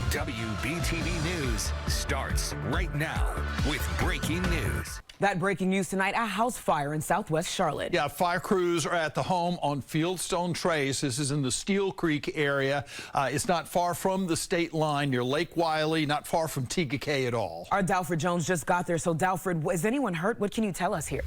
WBTV News starts right now with breaking news. That breaking news tonight, a house fire in southwest Charlotte. Yeah, fire crews are at the home on Fieldstone Trace. This is in the Steel Creek area. It's not far from the state line near Lake Wiley, not far from TGK at all. Our Dalford Jones just got there. So, Dalford, is anyone hurt? What can you tell us here?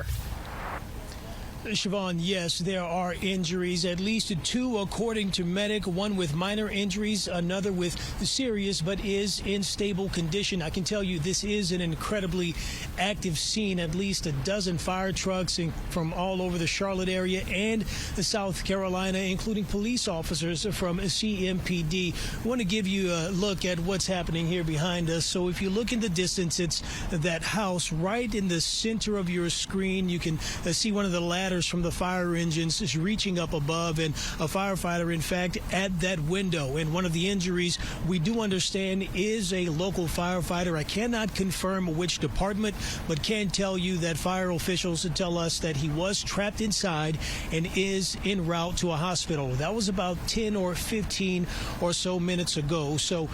Siobhan, yes, there are injuries, at least two according to medic, one with minor injuries, another with serious but is in stable condition. I can tell you this is an incredibly active scene, at least a dozen fire trucks from all over the Charlotte area and South Carolina, including police officers from CMPD. I want to give you a look at what's happening here behind us. So if you look in the distance, it's that house right in the center of your screen. You can see one of the ladders from the fire engines is reaching up above, and a firefighter, in fact, at that window. And one of the injuries we do understand is a local firefighter. I cannot confirm which department, but can tell you that fire officials tell us that he was trapped inside and is en route to a hospital. That was about 10 or 15 or so minutes ago. So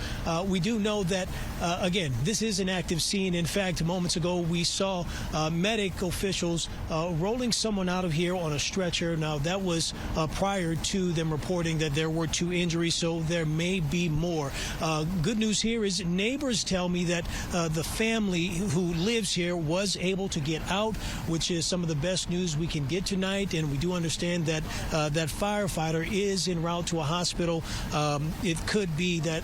we do know that, again, this is an active scene. In fact, moments ago, we saw medic officials rolling someone out of here on a stretcher. Now, that was prior to them reporting that there were two injuries, so there may be more. Good news here is neighbors tell me that the family who lives here was able to get out, which is some of the best news we can get tonight. And we do understand that that firefighter is en route to a hospital. It could be that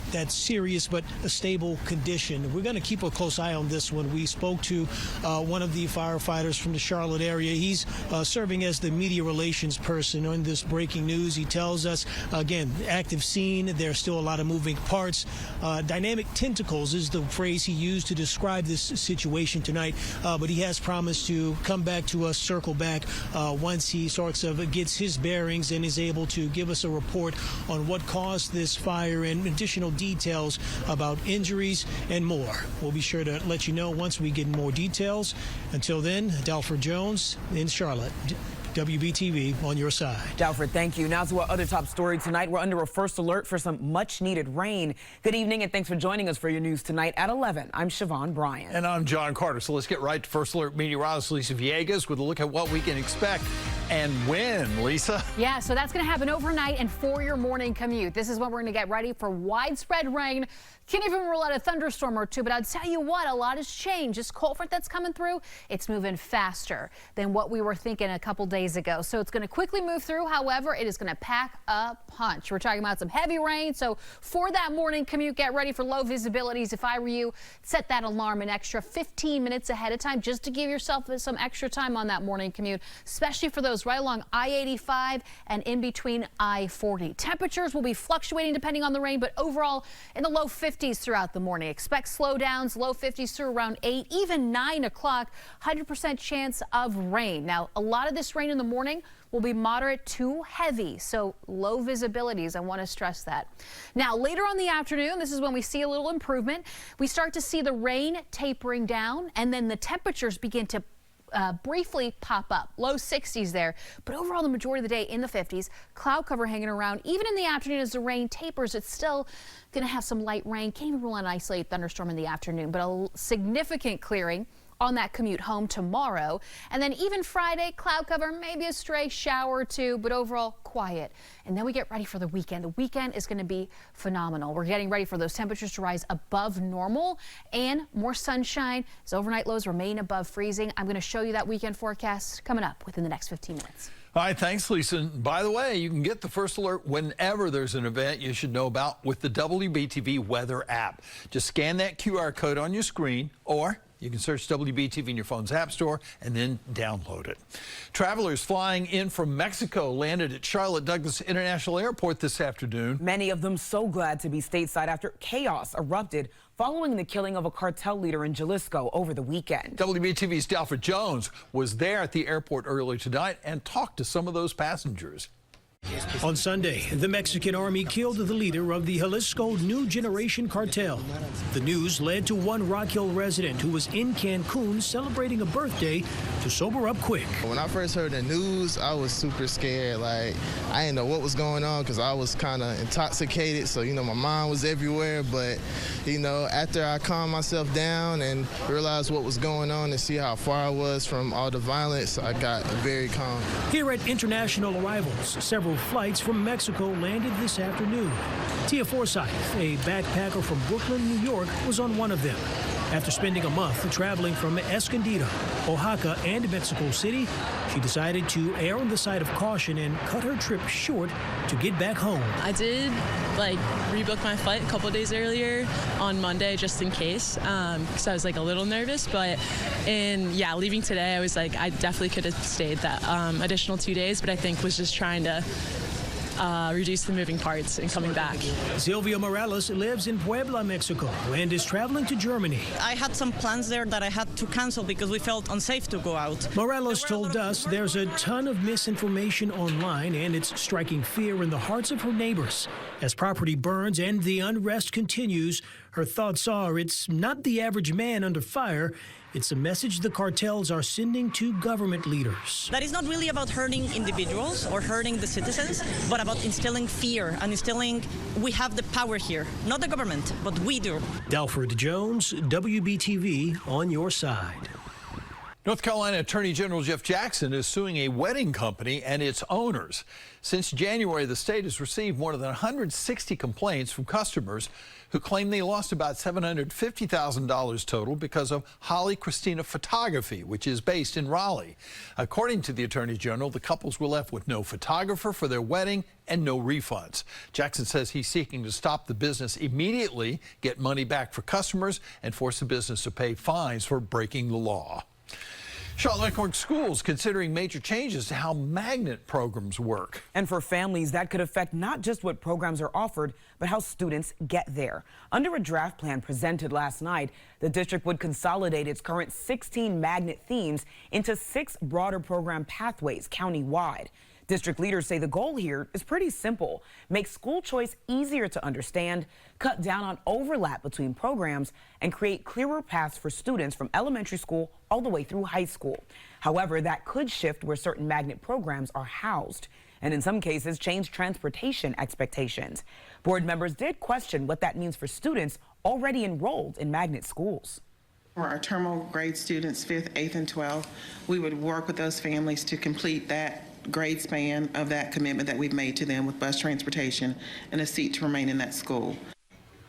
that's serious but a stable condition. We're going to keep a close eye on this one. We spoke to one of the firefighters from the Charlotte area. He's serving as the media relations person on this breaking news. He tells us, again, active scene. There's still a lot of moving parts. Dynamic tentacles is the phrase he used to describe this situation tonight. But he has promised to come back to us, circle back once he sorts of gets his bearings and is able to give us a report on what caused this fire and additional details about injuries and more. We'll be sure to let you know once we get more details. Until then, Dalford Jones in Charlotte. WBTV on your side. Dalford, thank you. Now to our other top story tonight. We're under a first alert for some much needed rain. Good evening and thanks for joining us for your news tonight at 11. I'm Siobhan Bryant. And I'm John Carter. So let's get right to first alert meteorologist Lisa Villegas with a look at what we can expect and when, Lisa. Yeah, so that's going to happen overnight and for your morning commute. This is when we're going to get ready for widespread rain. Can't even rule out a thunderstorm or two, but I'll tell you what, a lot has changed. This cold front that's coming through, it's moving faster than what we were thinking a couple days ago. So it's going to quickly move through. However, it is going to pack a punch. We're talking about some heavy rain. So for that morning commute, get ready for low visibilities. If I were you, set that alarm an extra 15 minutes ahead of time just to give yourself some extra time on that morning commute, especially for those right along I-85 and in between I-40. Temperatures will be fluctuating depending on the rain, but overall in the low 50s throughout the morning. Expect slowdowns, low 50s through around 8, even 9 o'clock, 100% chance of rain. Now, a lot of this rain in the morning will be moderate to heavy, so low visibilities. I want to stress that. Now, later on the afternoon, this is when we see a little improvement. We start to see the rain tapering down, and then the temperatures begin to briefly pop up, low 60s there, but overall the majority of the day in the 50s. Cloud cover hanging around even in the afternoon as the rain tapers. It's still going to have some light rain. Can't even rule out an isolated thunderstorm in the afternoon, but a significant clearing on that commute home tomorrow. And then even Friday, cloud cover, maybe a stray shower or two, but overall quiet. And then we get ready for the weekend. The weekend is going to be phenomenal. We're getting ready for those temperatures to rise above normal and more sunshine as overnight lows remain above freezing. I'm going to show you that weekend forecast coming up within the next 15 minutes. All right, thanks, Lisa. And by the way, you can get the first alert whenever there's an event you should know about with the WBTV weather app. Just scan that QR code on your screen, or you can search WBTV in your phone's app store and then download it. Travelers flying in from Mexico landed at Charlotte Douglas International Airport this afternoon. Many of them so glad to be stateside after chaos erupted following the killing of a cartel leader in Jalisco over the weekend. WBTV's Dalford Jones was there at the airport earlier tonight and talked to some of those passengers. On Sunday, the Mexican army killed the leader of the Jalisco New Generation cartel. The news led to one Rock Hill resident who was in Cancun celebrating a birthday to sober up quick. When I first heard the news, I was super scared. Like, I didn't know what was going on because I was kind of intoxicated. So, my mind was everywhere. But, after I calmed myself down and realized what was going on and see how far I was from all the violence, I got very calm. Here at international arrivals, several flights from Mexico landed this afternoon. Tia Forsyth, a backpacker from Brooklyn, New York, was on one of them. After spending a month traveling from Escondido, Oaxaca, and Mexico City, she decided to err on the side of caution and cut her trip short to get back home. I did rebook my flight a couple days earlier on Monday just in case, because I was a little nervous. But leaving today, I was I definitely could have stayed that additional 2 days, but I think was just trying to reduce the moving parts and coming back. Silvia Morales lives in Puebla, Mexico, and is traveling to Germany. I had some plans there that I had to cancel because we felt unsafe to go out. Morales told us there's a ton of misinformation online, and it's striking fear in the hearts of her neighbors. As property burns and the unrest continues, her thoughts are it's not the average man under fire. It's a message the cartels are sending to government leaders. That is not really about hurting individuals or hurting the citizens, but about instilling fear and instilling we have the power here. Not the government, but we do. Dalford Jones, WBTV, on your side. North Carolina Attorney General Jeff Jackson is suing a wedding company and its owners. Since January, the state has received more than 160 complaints from customers who claim they lost about $750,000 total because of Holly Christina Photography, which is based in Raleigh. According to the Attorney General, the couples were left with no photographer for their wedding and no refunds. Jackson says he's seeking to stop the business immediately, get money back for customers, and force the business to pay fines for breaking the law. Charlotte schools considering major changes to how magnet programs work. And for families, that could affect not just what programs are offered, but how students get there. Under a draft plan presented last night, the district would consolidate its current 16 magnet themes into 6 broader program pathways county-wide. District leaders say the goal here is pretty simple: make school choice easier to understand, cut down on overlap between programs, and create clearer paths for students from elementary school all the way through high school. However, that could shift where certain magnet programs are housed, and in some cases change transportation expectations. Board members did question what that means for students already enrolled in magnet schools. For our terminal grade students, 5th, 8th, and 12th, we would work with those families to complete that grade span of that commitment that we've made to them with bus transportation and a seat to remain in that school.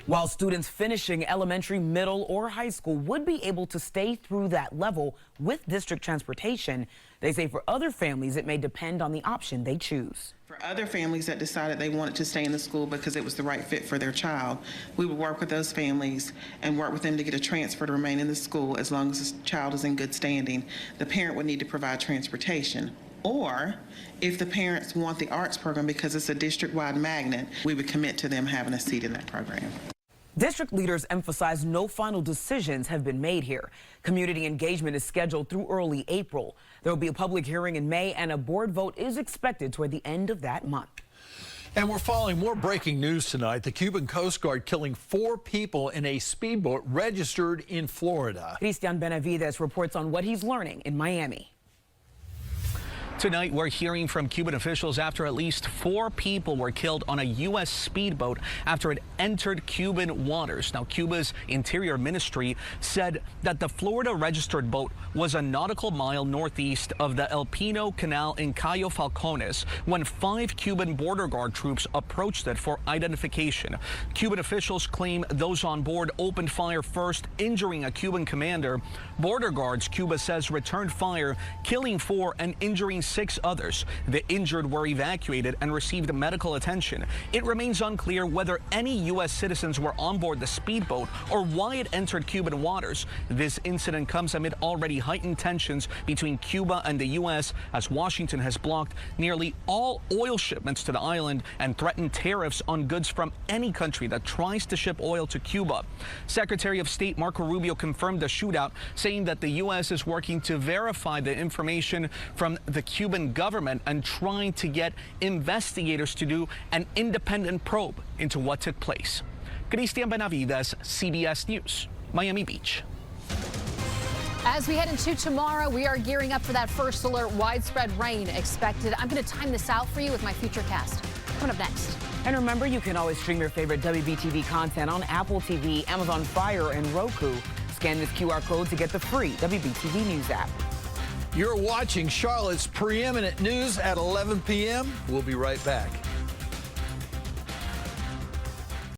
While students finishing elementary, middle, or high school would be able to stay through that level with district transportation, they say for other families it may depend on the option they choose. For other families that decided they wanted to stay in the school because it was the right fit for their child, we would work with those families and work with them to get a transfer to remain in the school as long as the child is in good standing. The parent would need to provide transportation. Or if the parents want the arts program because it's a district-wide magnet, we would commit to them having a seat in that program. District leaders emphasize no final decisions have been made here. Community engagement is scheduled through early April. There will be a public hearing in May, and a board vote is expected toward the end of that month. And we're following more breaking news tonight. The Cuban Coast Guard killing 4 people in a speedboat registered in Florida. Cristian Benavides reports on what he's learning in Miami. Tonight, we're hearing from Cuban officials after at least 4 people were killed on a U.S. speedboat after it entered Cuban waters. Now, Cuba's Interior Ministry said that the Florida-registered boat was a nautical mile northeast of the El Pino Canal in Cayo Falcones when 5 Cuban border guard troops approached it for identification. Cuban officials claim those on board opened fire first, injuring a Cuban commander. Border guards, Cuba says, returned fire, killing 4 and injuring 6 others. The injured were evacuated and received medical attention. It remains unclear whether any U.S. citizens were on board the speedboat or why it entered Cuban waters. This incident comes amid already heightened tensions between Cuba and the U.S. as Washington has blocked nearly all oil shipments to the island and threatened tariffs on goods from any country that tries to ship oil to Cuba. Secretary of State Marco Rubio confirmed the shootout, saying that the U.S. is working to verify the information from the Cuban government and trying to get investigators to do an independent probe into what took place. Cristian Benavides, CBS News, Miami Beach. As we head into tomorrow, we are gearing up for that first alert. Widespread rain expected. I'm going to time this out for you with my Futurecast. Coming up next. And remember, you can always stream your favorite WBTV content on Apple TV, Amazon Fire, and Roku. Scan this QR code to get the free WBTV News app. You're watching Charlotte's preeminent news at 11 p.m. We'll be right back.